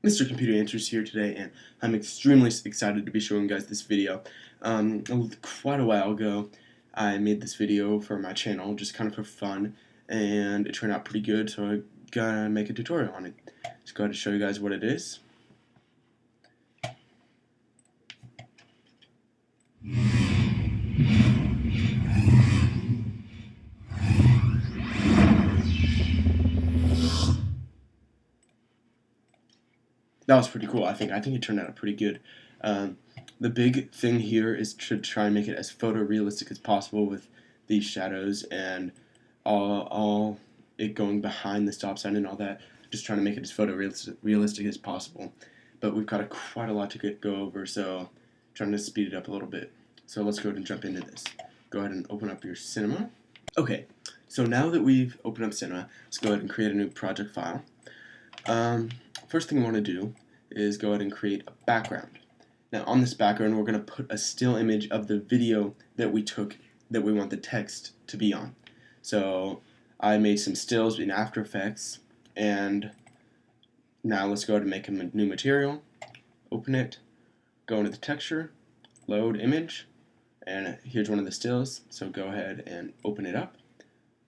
Mr. Computer Answers here today, and I'm extremely excited to be showing you guys this video. Quite a while ago, I made this video for my channel, just kind of for fun, and it turned out pretty good, so I gotta make a tutorial on it. Just go ahead and show you guys what it is. That was pretty cool. I think it turned out pretty good. The big thing here is to try and make it as photorealistic as possible with these shadows and all it going behind the stop sign and all that. Just trying to make it as photorealistic as possible. But we've got quite a lot to go over, so trying to speed it up a little bit. So let's go ahead and jump into this. Go ahead and open up your Cinema. Okay, so now that we've opened up Cinema, let's go ahead and create a new project file. First thing I want to do is go ahead and create a background. Now on this background we're going to put a still image of the video that we took that we want the text to be on. So I made some stills in After Effects, and now let's go ahead and make a new material, open it, go into the texture, load image, and here's one of the stills, so go ahead and open it up,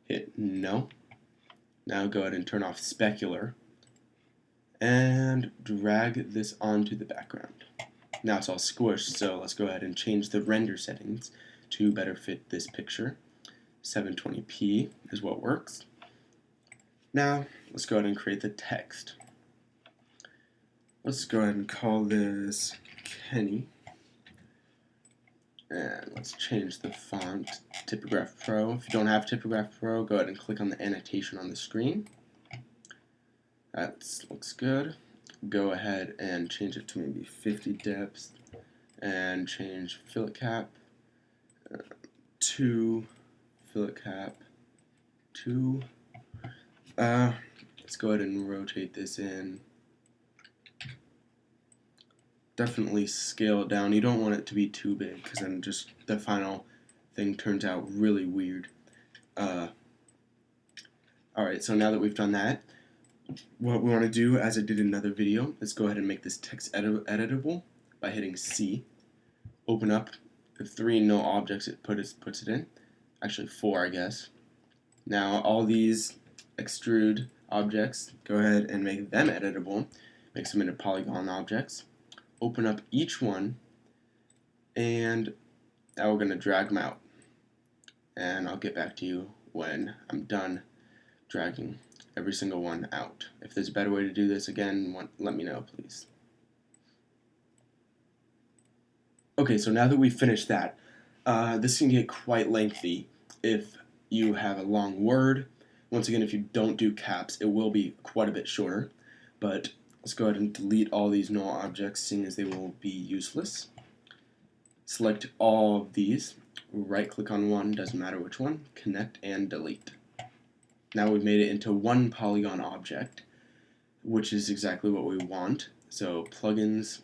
hit no. Now go ahead and turn off specular and drag this onto the background. Now it's all squished, so let's go ahead and change the render settings to better fit this picture. 720p is what works. Now let's go ahead and create the text. Let's go ahead and call this Kenny. And let's change the font to Typograph Pro. If you don't have Typograph Pro, go ahead and click on the annotation on the screen. That looks good. Go ahead and change it to maybe 50 depth and change fillet cap to fillet cap to let's go ahead and rotate this in. Definitely scale it down. You don't want it to be too big because then just the final thing turns out really weird. Alright, so now that we've done that, what we want to do, as I did in another video, is go ahead and make this text editable by hitting C. Open up the 3 no objects it puts it in. Actually 4, I guess. Now all these extrude objects, go ahead and make them editable. Make them into polygon objects. Open up each one, and now we're going to drag them out. And I'll get back to you when I'm done dragging every single one out. If there's a better way to do this, again, let me know, please. Okay, so now that we've finished that, this can get quite lengthy if you have a long word. Once again, if you don't do caps, it will be quite a bit shorter. But let's go ahead and delete all these null objects, seeing as they will be useless. Select all of these, right-click on one, doesn't matter which one, connect and delete. Now we've made it into one polygon object, which is exactly what we want. So plugins,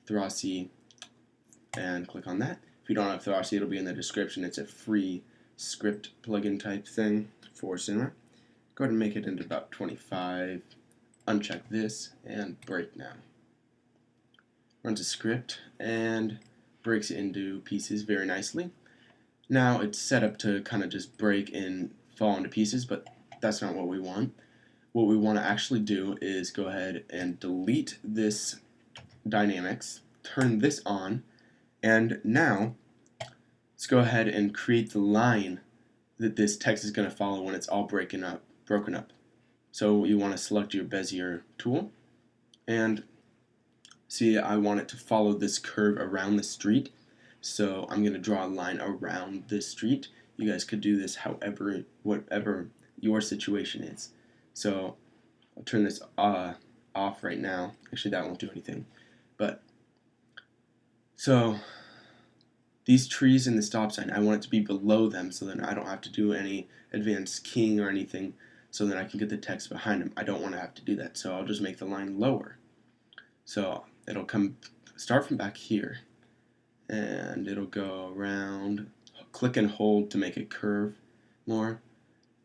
Thrausi, and click on that. If you don't have Thrausi, it'll be in the description. It's a free script plugin type thing for Cinema. Go ahead and make it into about 25. Uncheck this and break now. Runs a script and breaks it into pieces very nicely. Now it's set up to kind of just break and fall into pieces, but that's not what we want. What we want to actually do is go ahead and delete this dynamics, turn this on, and now let's go ahead and create the line that this text is going to follow when it's all broken up. So you want to select your Bezier tool, and see, I want it to follow this curve around the street. So I'm going to draw a line around this street. You guys could do this whatever your situation is. So I'll turn this off right now. Actually, that won't do anything. But so these trees and the stop sign, I want it to be below them so that I don't have to do any advanced keying or anything, so that I can get the text behind them. I don't want to have to do that, so I'll just make the line lower. So it'll start from back here, and it'll go around, click and hold to make it curve more,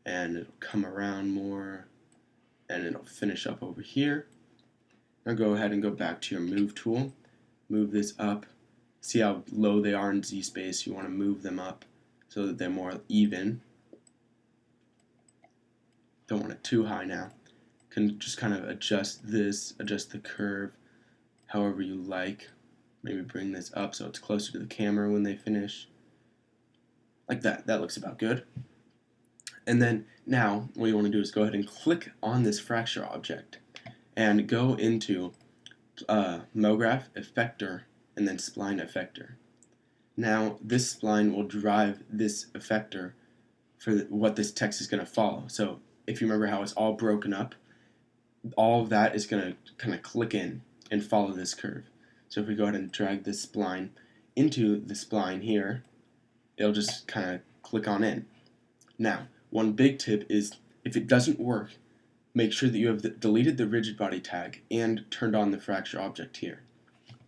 and it'll come around more, and it'll finish up over here. Now go ahead and go back to your move tool, move this up. See how low they are in Z space. You want to move them up so that they're more even. Don't want it too high now. Can just kind of adjust this, adjust the curve however you like. Maybe bring this up so it's closer to the camera when they finish. Like that. That looks about good. And then now what you want to do is go ahead and click on this fracture object and go into MoGraph, Effector, and then Spline Effector. Now this spline will drive this effector for what this text is going to follow. So if you remember how it's all broken up, all of that is going to kind of click in and follow this curve. So if we go ahead and drag this spline into the spline here, it'll just kind of click on in. Now, one big tip is if it doesn't work, make sure that you have deleted the rigid body tag and turned on the fracture object here.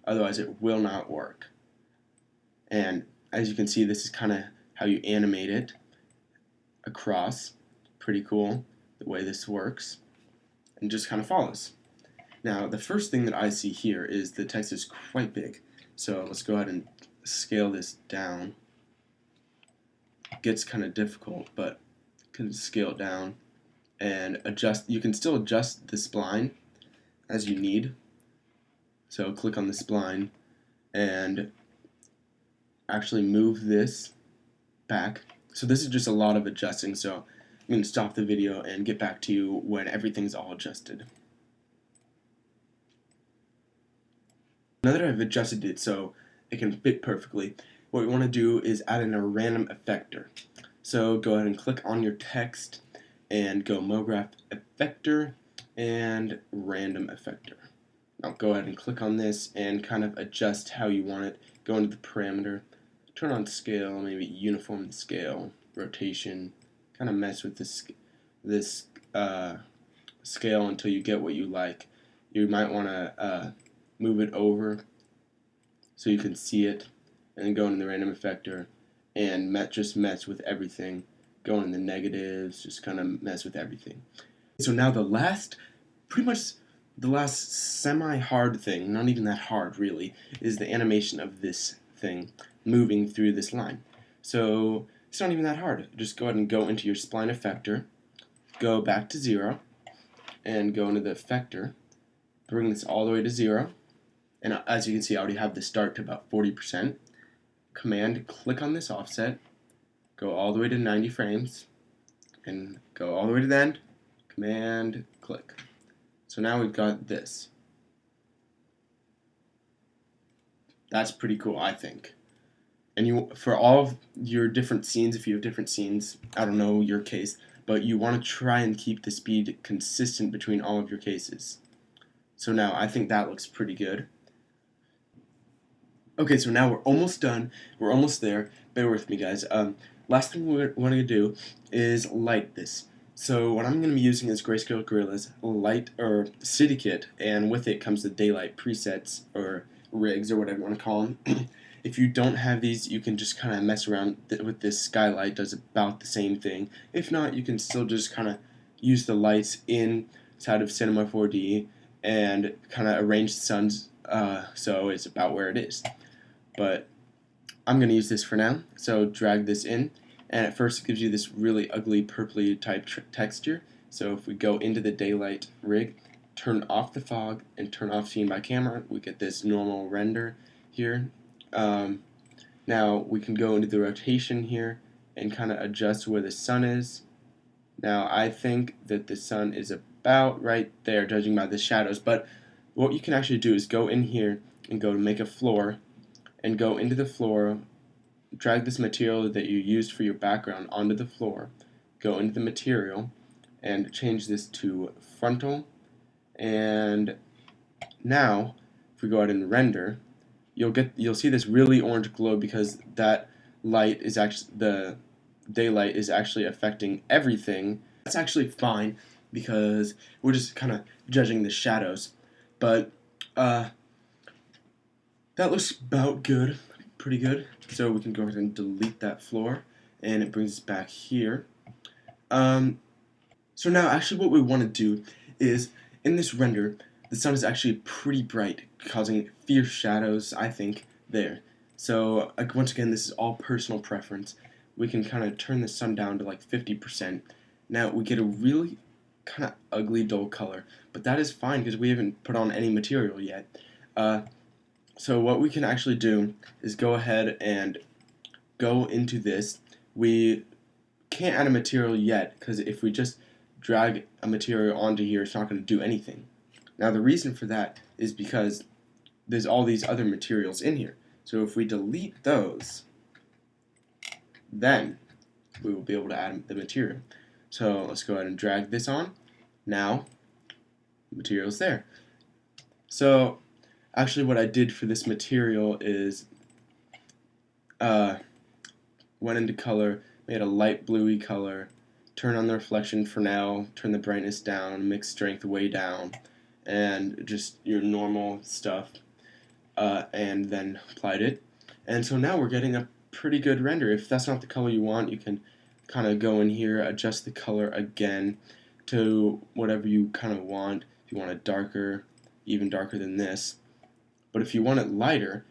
Otherwise it will not work. And as you can see, this is kind of how you animate it across. Pretty cool the way this works. And just kind of follows. Now the first thing that I see here is the text is quite big. So let's go ahead and scale this down. It gets kind of difficult, but you can scale it down and adjust. You can still adjust the spline as you need. So click on the spline and actually move this back. So this is just a lot of adjusting, so I'm going to stop the video and get back to you when everything's all adjusted. Now that I've adjusted it so it can fit perfectly, what we want to do is add in a random effector. So go ahead and click on your text and go MoGraph Effector and Random Effector. Now go ahead and click on this and kind of adjust how you want it. Go into the parameter, turn on scale, maybe uniform the scale, rotation, kind of mess with this scale until you get what you like. You might want to move it over so you can see it, and then go into the random effector and just mess with everything. Go in the negatives, just kind of mess with everything. So now pretty much the last semi-hard thing, not even that hard really, is the animation of this thing moving through this line. So it's not even that hard. Just go ahead and go into your spline effector, go back to 0, and go into the effector, bring this all the way to 0, and as you can see I already have this start to about 40%. Command click on this offset, go all the way to 90 frames, and go all the way to the end, Command click. So now we've got this. That's pretty cool, I think. And for all of your different scenes, if you have different scenes, I don't know your case, but you want to try and keep the speed consistent between all of your cases. So now I think that looks pretty good. Okay, so now we're almost done. We're almost there. Bear with me, guys. Last thing we're going to do is light this. So what I'm going to be using is GreyscaleGorilla's Light or City Kit, and with it comes the daylight presets or rigs or whatever you want to call them. If you don't have these, you can just kind of mess around with this skylight. Does about the same thing. If not, you can still just kind of use the lights inside of Cinema 4D and kind of arrange the suns so it's about where it is. But I'm going to use this for now, so drag this in, and at first it gives you this really ugly purpley type texture. So if we go into the daylight rig, turn off the fog, and turn off scene by camera, we get this normal render here. Now we can go into the rotation here and kind of adjust where the sun is. Now I think that the sun is about right there, judging by the shadows, but what you can actually do is go in here and go to make a floor, and go into the floor, drag this material that you used for your background onto the floor, go into the material, and change this to frontal. And now, if we go ahead and render, you'll see this really orange glow because that light is actually, the daylight is actually affecting everything. That's actually fine because we're just kind of judging the shadows. But that looks about good, pretty good. So we can go ahead and delete that floor, and it brings us back here. So now actually what we want to do is, in this render, the sun is actually pretty bright, causing fierce shadows, I think, there. So once again, this is all personal preference. We can kind of turn the sun down to like 50%. Now we get a really kind of ugly dull color, but that is fine because we haven't put on any material yet. So what we can actually do is go ahead and go into this. We can't add a material yet because if we just drag a material onto here, it's not going to do anything. Now the reason for that is because there's all these other materials in here. So if we delete those, then we will be able to add the material. So let's go ahead and drag this on. Now, the material's there. So actually what I did for this material is went into color, made a light bluey color, turn on the reflection for now, turn the brightness down, mix strength way down, and just your normal stuff, and then applied it. And so now we're getting a pretty good render. If that's not the color you want, you can kind of go in here, adjust the color again to whatever you kind of want. If you want it darker, even darker than this. But if you want it lighter,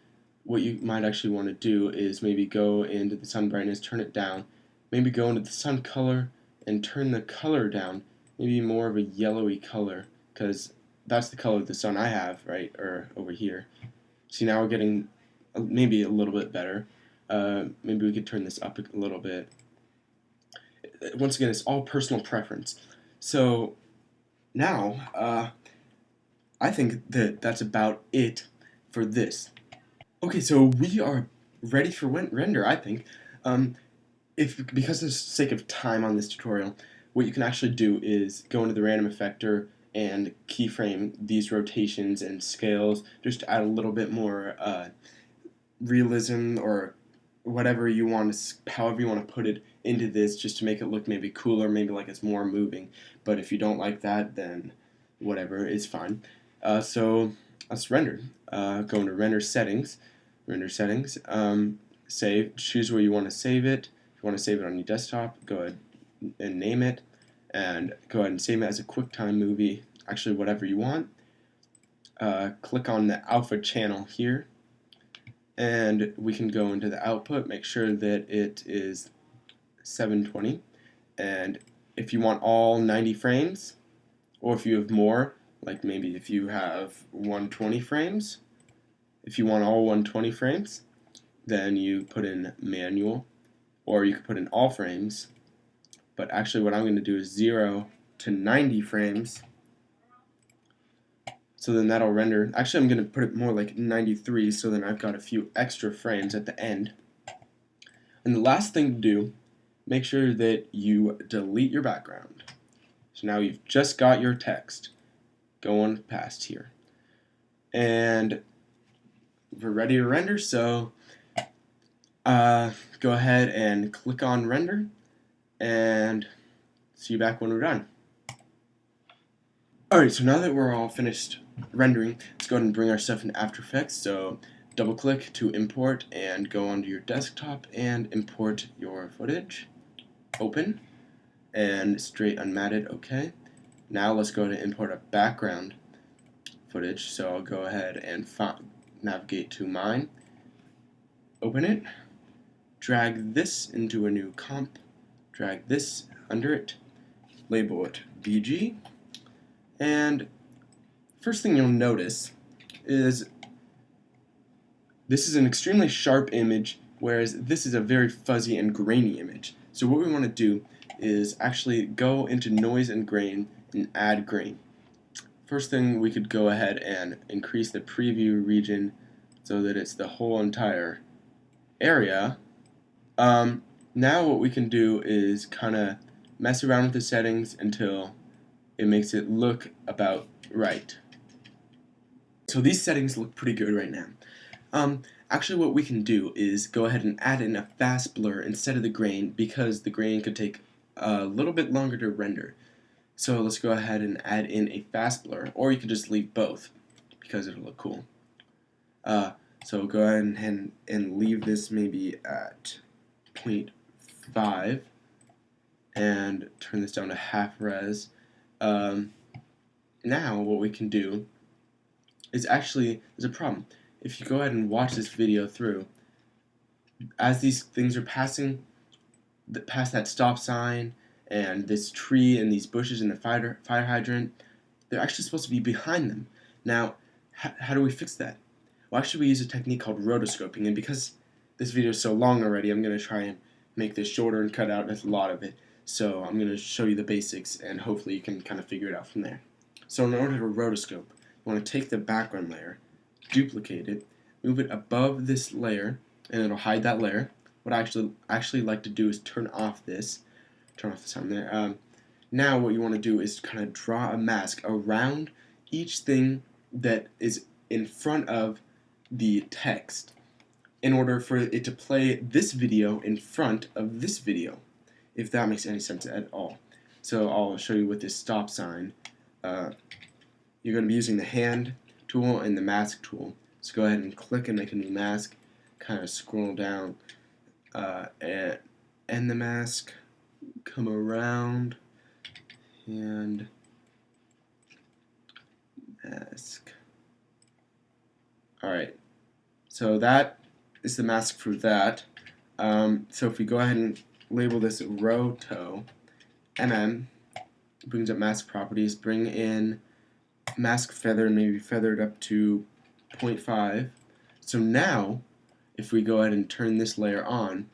what you might actually want to do is maybe go into the sun brightness, turn it down, maybe go into the sun color and turn the color down, maybe more of a yellowy color, because that's the color of the sun I have, right, or over here. See, now we're getting maybe a little bit better. Maybe we could turn this up a little bit. Once again, it's all personal preference. So now, I think that that's about it for this. Okay, so we are ready for render, I think. Because of the sake of time on this tutorial, what you can actually do is go into the random effector and keyframe these rotations and scales just to add a little bit more realism or whatever you want to, however you want to put it into this, just to make it look maybe cooler, maybe like it's more moving. But if you don't like that, then whatever, it's fine. So let's render. Go into render settings, save, choose where you want to save it. If you want to save it on your desktop, go ahead and name it, and go ahead and save it as a QuickTime movie, actually whatever you want. Click on the alpha channel here, and we can go into the output, make sure that it is 720, and if you want all 90 frames, or if you have more, like maybe if you have 120 frames, if you want all 120 frames, then you put in manual, or you could put in all frames, but actually what I'm going to do is 0 to 90 frames, so then that'll render. Actually, I'm going to put it more like 93, so then I've got a few extra frames at the end. And the last thing to do, make sure that you delete your background. So now you've just got your text going past here. And we're ready to render, so go ahead and click on render, and see you back when we're done. Alright, so now that we're all finished rendering, let's go ahead and bring our stuff into After Effects. So double click to import and go onto your desktop and import your footage. Open and straight unmatted, okay. Now let's go to import a background footage. So I'll go ahead and navigate to mine, open it, drag this into a new comp, drag this under it, label it BG, and first thing you'll notice is this is an extremely sharp image, whereas this is a very fuzzy and grainy image. So what we want to do is actually go into noise and grain and add grain. First thing, we could go ahead and increase the preview region so that it's the whole entire area. Now what we can do is kind of mess around with the settings until it makes it look about right. So these settings look pretty good right now. Actually what we can do is go ahead and add in a fast blur instead of the grain, because the grain could take a little bit longer to render. So let's go ahead and add in a fast blur, or you could just leave both because it'll look cool. So go ahead and leave this maybe at 0.5 and turn this down to half res. Now what we can do is actually, there's a problem. If you go ahead and watch this video through, as these things are passing past that stop sign and this tree and these bushes and the fire hydrant, they're actually supposed to be behind them. Now, how do we fix that? Well, actually, we use a technique called rotoscoping, and because this video is so long already, I'm going to try and make this shorter and cut out a lot of it. So I'm going to show you the basics, and hopefully you can kind of figure it out from there. So in order to rotoscope, you want to take the background layer, duplicate it, move it above this layer, and it'll hide that layer. What I actually like to do is turn off the sound there. Now what you want to do is kind of draw a mask around each thing that is in front of the text in order for it to play this video in front of this video, if that makes any sense at all. So I'll show you with this stop sign. You're going to be using the hand tool and the mask tool. So go ahead and click and make a new mask. Kind of scroll down and end the mask. Come around and mask. Alright, so that is the mask for that. So if we go ahead and label this Roto MM, brings up mask properties, bring in mask feather, maybe feathered up to 0.5. So now, if we go ahead and turn this layer on,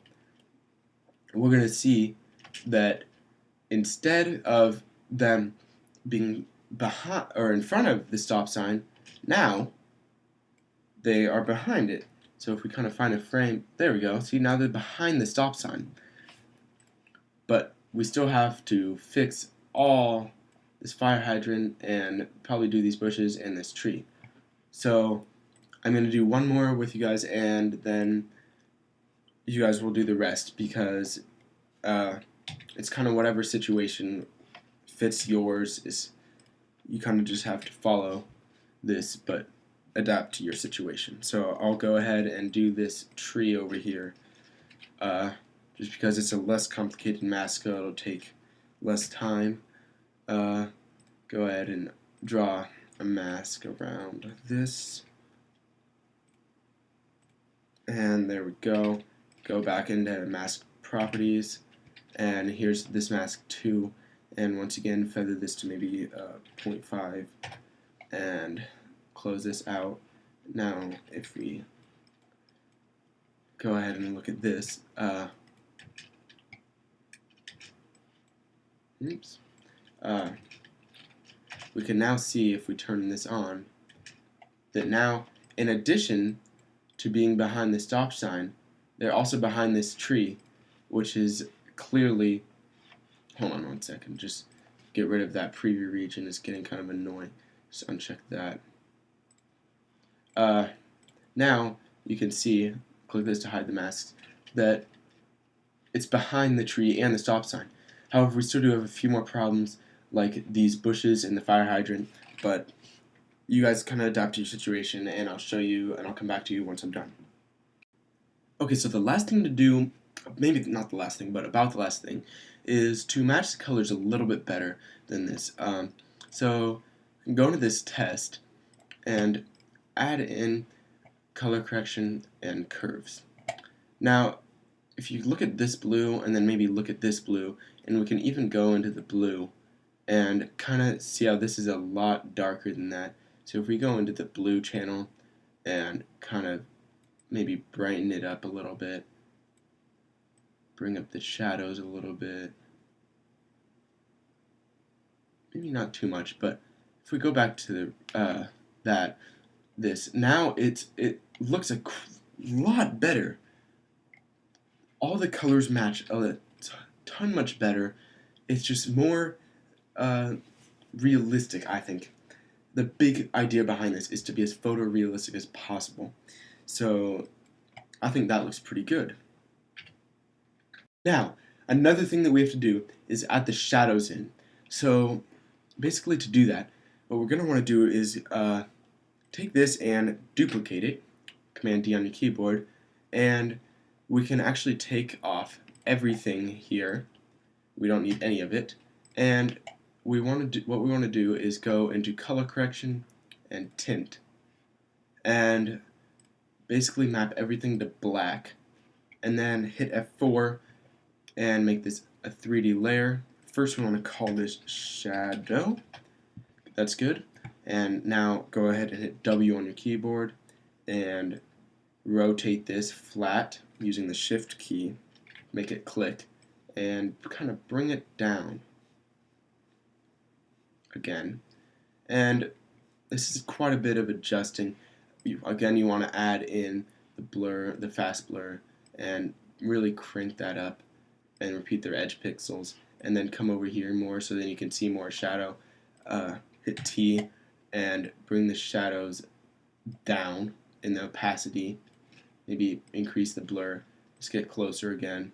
we're going to see that instead of them being behind or in front of the stop sign, now they are behind it. So if we kind of find a frame, there we go. See, now they're behind the stop sign. But we still have to fix all this fire hydrant and probably do these bushes and this tree. So I'm going to do one more with you guys, and then you guys will do the rest, because it's kind of whatever situation fits yours. You kind of just have to follow this, but adapt to your situation. So I'll go ahead and do this tree over here, just because it's a less complicated mask, so it'll take less time. Go ahead and draw a mask around this, and there we go. Go back into mask properties, and here's this mask too, and once again feather this to maybe 0.5 and close this out. Now if we go ahead and look at this, we can now see, if we turn this on, that now, in addition to being behind the stop sign, they're also behind this tree, which is clearly, hold on one second, just get rid of that preview region. It's getting kind of annoying. Just uncheck that. Now you can see, click this to hide the masks, that it's behind the tree and the stop sign. However, we still do have a few more problems, like these bushes and the fire hydrant, but you guys kind of adapt to your situation, and I'll show you, and I'll come back to you once I'm done. Okay, so the last thing to do, maybe not the last thing, but about the last thing, is to match the colors a little bit better than this. So go into this test and add in color correction and curves. Now, if you look at this blue and then maybe look at this blue, and we can even go into the blue and kind of see how this is a lot darker than that. So if we go into the blue channel and kind of maybe brighten it up a little bit, bring up the shadows a little bit, maybe not too much, but if we go back to this, now it looks a lot better. All the colors match a ton much better. It's just more realistic, I think. The big idea behind this is to be as photorealistic as possible. So I think that looks pretty good. Now, another thing that we have to do is add the shadows in. So basically, to do that, what we're going to want to do is take this and duplicate it, Command D on your keyboard, and we can actually take off everything here. We don't need any of it, and what we want to do is go into color correction and tint, and basically map everything to black, and then hit F4 and make this a 3D layer. First we want to call this shadow. That's good. And now go ahead and hit W on your keyboard and rotate this flat using the shift key, make it click, and kind of bring it down again. And this is quite a bit of adjusting. Again, you want to add in the blur, the fast blur, and really crank that up and repeat their edge pixels, and then come over here more so then you can see more shadow. Hit T and bring the shadows down in the opacity, maybe increase the blur, just get closer again.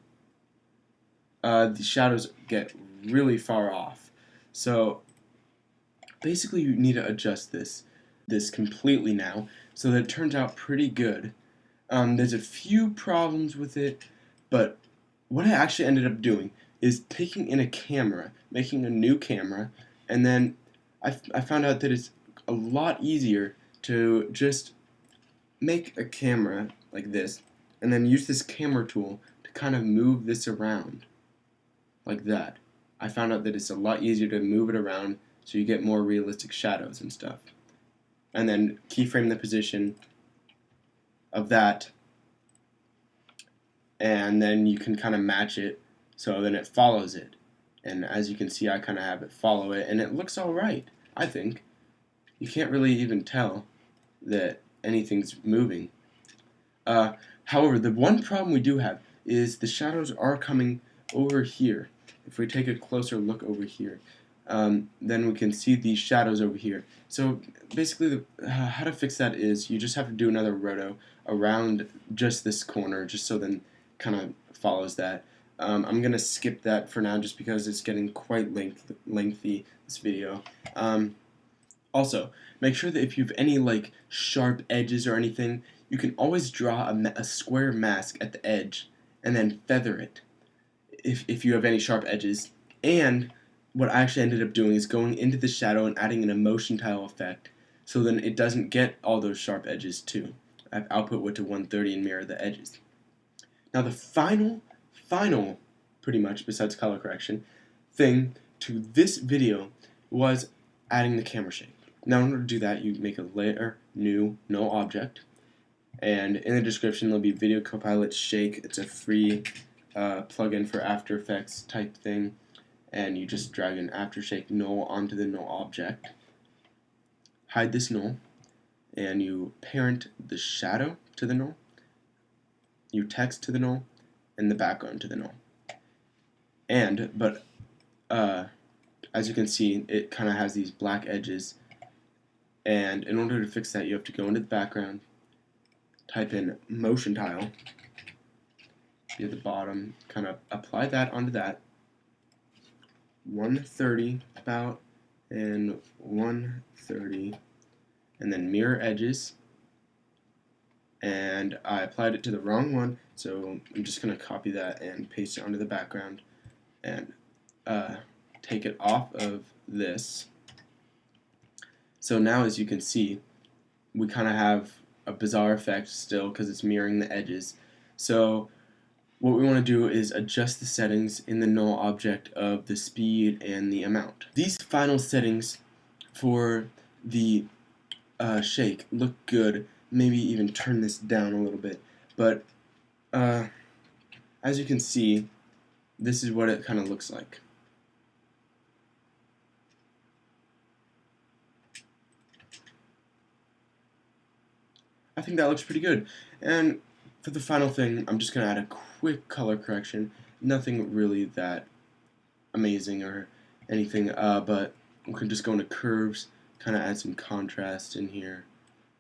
The shadows get really far off, so basically you need to adjust this completely now so that it turns out pretty good. There's a few problems with it, but what I actually ended up doing is taking in a camera, making a new camera, and then I found out that it's a lot easier to just make a camera like this and then use this camera tool to kind of move this around like that. I found out that it's a lot easier to move it around so you get more realistic shadows and stuff. And then keyframe the position of that, and then you can kind of match it so then it follows it. And as you can see, I kind of have it follow it, and it looks alright, I think. You can't really even tell that anything's moving. However, the one problem we do have is the shadows are coming over here. If we take a closer look over here, then we can see these shadows over here. So basically, how to fix that is you just have to do another roto around just this corner, just so then kind of follows that. I'm going to skip that for now just because it's getting quite lengthy, this video. Also, make sure that if you have any like sharp edges or anything, you can always draw a square mask at the edge and then feather it if you have any sharp edges. And what I actually ended up doing is going into the shadow and adding an emotion tile effect so then it doesn't get all those sharp edges too. I've output width to 130 and mirror the edges. Now the final, pretty much, besides color correction, thing to this video was adding the camera shake. Now in order to do that, you make a layer, new, no object, and in the description there'll be VideoCopilot Shake. It's a free plugin for After Effects type thing, and you just drag an aftershake null onto the null object, hide this null, and you parent the shadow to the null, you text to the null, and the background to the null. But as you can see, it kind of has these black edges, and in order to fix that, you have to go into the background, type in motion tile, be at the bottom, kind of apply that onto that, 130 about, and 130, and then mirror edges. And I applied it to the wrong one, so I'm just going to copy that and paste it onto the background and take it off of this. So now, as you can see, we kind of have a bizarre effect still because it's mirroring the edges. So what we want to do is adjust the settings in the null object of the speed and the amount. These final settings for the shake look good. Maybe even turn this down a little bit, but as you can see, this is what it kind of looks like. I think that looks pretty good. And for the final thing, I'm just going to add a quick color correction. Nothing really that amazing or anything, but we can just go into curves, kind of add some contrast in here,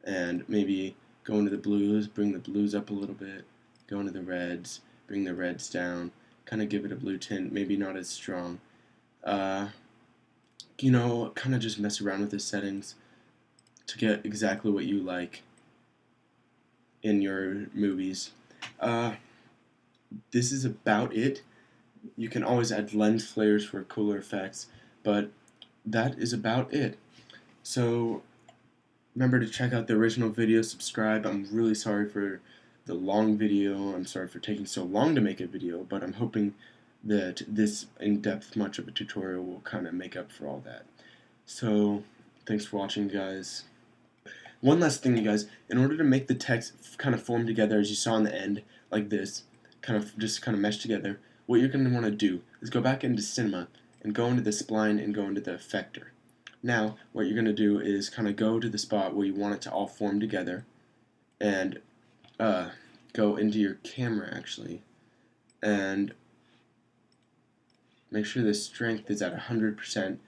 and maybe go into the blues, bring the blues up a little bit, go into the reds, bring the reds down, kind of give it a blue tint, maybe not as strong. You know, kind of just mess around with the settings to get exactly what you like in your movies. This is about it. You can always add lens flares for cooler effects, but that is about it. So Remember to check out the original video, subscribe. I'm really sorry for the long video. I'm sorry for taking so long to make a video, but I'm hoping that this in-depth much of a tutorial will kind of make up for all that. So, thanks for watching, guys. One last thing, you guys. In order to make the text kind of form together, as you saw in the end, like this, kind of mesh together, what you're going to want to do is go back into Cinema and go into the spline and go into the effector. Now, what you're going to do is kind of go to the spot where you want it to all form together and go into your camera, actually, and make sure the strength is at 100%.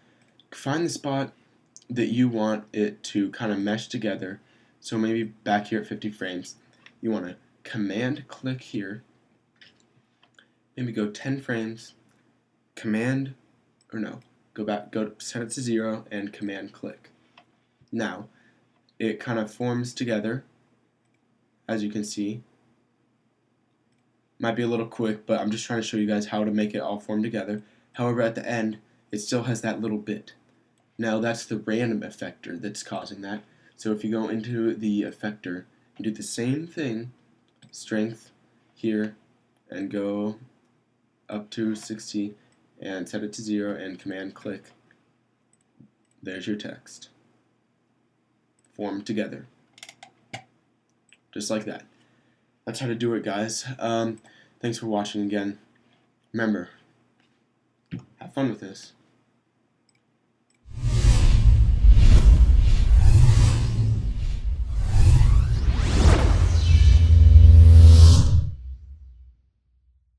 Find the spot that you want it to kind of mesh together. So maybe back here at 50 frames, you want to command click here, maybe go 10 frames, command, or no, go set it to 0 and command click. Now, it kind of forms together, as you can see. Might be a little quick, but I'm just trying to show you guys how to make it all form together. However, at the end, it still has that little bit. Now, that's the random effector that's causing that. So if you go into the effector and do the same thing, strength here, and go up to 60 and set it to 0 and command click, there's your text. Formed together. Just like that. That's how to do it, guys. Thanks for watching again. Remember, have fun with this.